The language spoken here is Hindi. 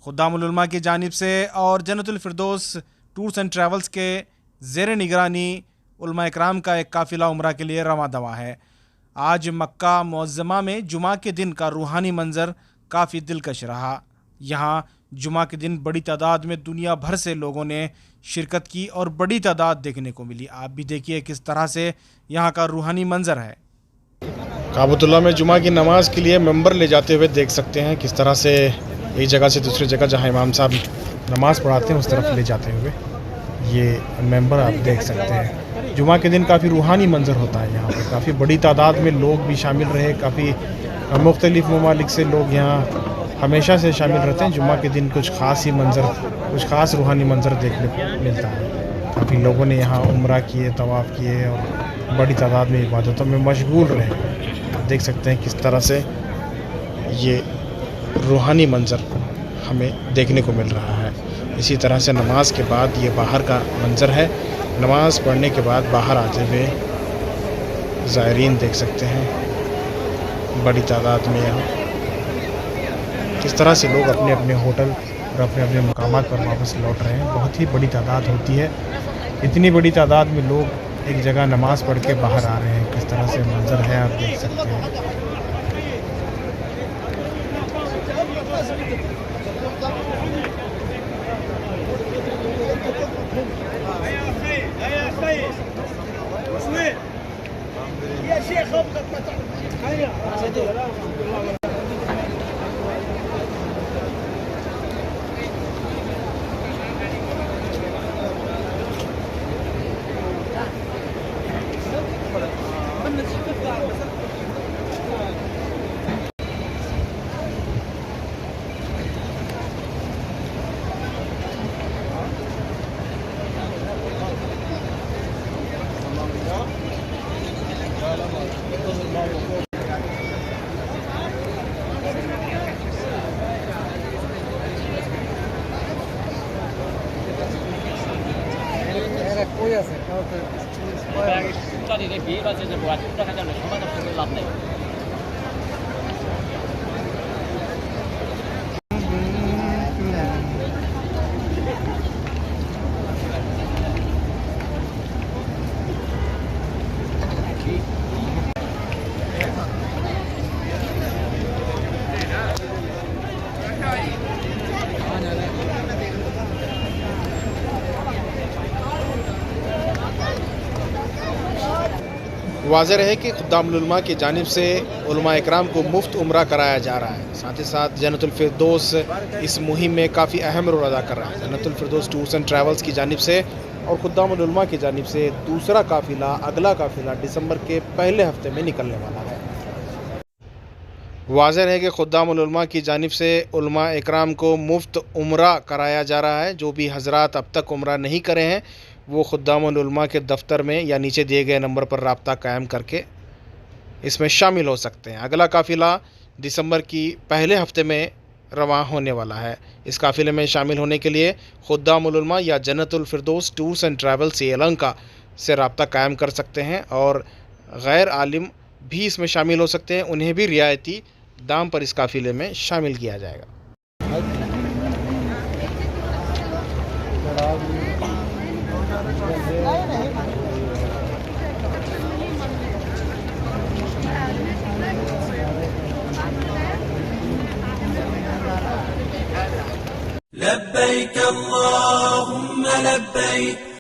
खुद्दामुल उलमा की जानिब से और जन्नतुल फिरदौस टूर्स एंड ट्रैवल्स के ज़ेर निगरानी उलमा इकराम का एक काफ़िला उम्रा के लिए रवां दवा है। आज मक्का मुअज़्ज़मा में जुमा के दिन का रूहानी मंज़र काफ़ी दिलकश रहा। यहाँ जुमा के दिन बड़ी तादाद में दुनिया भर से लोगों ने शिरकत की और बड़ी तादाद देखने को मिली। आप भी देखिए किस तरह से यहाँ का रूहानी मंज़र है। काबतुल्लाह में जुमा की नमाज़ के लिए मेंबर ले जाते हुए देख सकते हैं किस तरह से एक जगह से दूसरी जगह जहाँ इमाम साहब नमाज़ पढ़ाते हैं उस तरफ ले जाते हुए ये मेंबर आप देख सकते हैं। जुमा के दिन काफ़ी रूहानी मंज़र होता है। यहाँ पर काफ़ी बड़ी तादाद में लोग भी शामिल रहे। काफ़ी मुख्तलिफ़ ममालिक से लोग यहाँ हमेशा से शामिल रहते हैं। जुमा के दिन कुछ ख़ास ही मंज़र, कुछ ख़ास रूहानी मंज़र देखने को मिलता है। काफ़ी लोगों ने यहाँ उम्रा किए, तवाफ़ किए और बड़ी तादाद में इबादतों में मशगूल रहे। आप देख सकते हैं किस तरह से ये रूहानी मंज़र हमें देखने को मिल रहा है। इसी तरह से नमाज के बाद ये बाहर का मंज़र है। नमाज पढ़ने के बाद बाहर आते हुए ज़ायरीन देख सकते हैं बड़ी तादाद में यहाँ किस तरह से लोग अपने अपने होटल और अपने अपने मकामात पर वापस लौट रहे हैं। बहुत ही बड़ी तादाद होती है। इतनी बड़ी तादाद में लोग एक जगह नमाज़ पढ़ के बाहर आ रहे हैं। किस तरह से मंज़र है आप देख सकते हैं। वाज़ेह रहे कि खुद्दामुल उलमा की जानिब से उलमा इकराम को मुफ्त उम्रा कराया जा रहा है। साथ ही साथ जन्नतुल फिरदौस इस मुहिम में काफ़ी अहम रोल अदा कर रहा है। जन्नतुल फिरदौस टूर्स एंड ट्रैवल्स की जानिब से और खुद्दामुल उलमा की जानिब से दूसरा काफ़िला, अगला काफ़िला दिसंबर के पहले हफ्ते में निकलने वाला है। वाज़ेह रहे कि खुद्दामुल उलमा की जानिब से उलमा इकराम को मुफ्त उम्रा कराया जा रहा है। जो भी हज़रात अब तक उम्रा नहीं करे हैं वो खुद्दामुल उलमा के दफ़्तर में या नीचे दिए गए नंबर पर राब्ता कायम करके इसमें शामिल हो सकते हैं। अगला काफ़िला दिसंबर की पहले हफ्ते में रवां होने वाला है। इस काफ़िले में शामिल होने के लिए खुद्दामुल उलमा या जन्नतुल फिरदौस टूर्स एंड ट्रैवल्स यलहंका से राब्ता कायम कर सकते हैं और गैर आलिम भी इसमें शामिल हो सकते हैं। उन्हें भी रियायती दाम पर इस काफ़िले में शामिल किया जाएगा। लब्बैक अल्लाहुम्मा लब्बैक।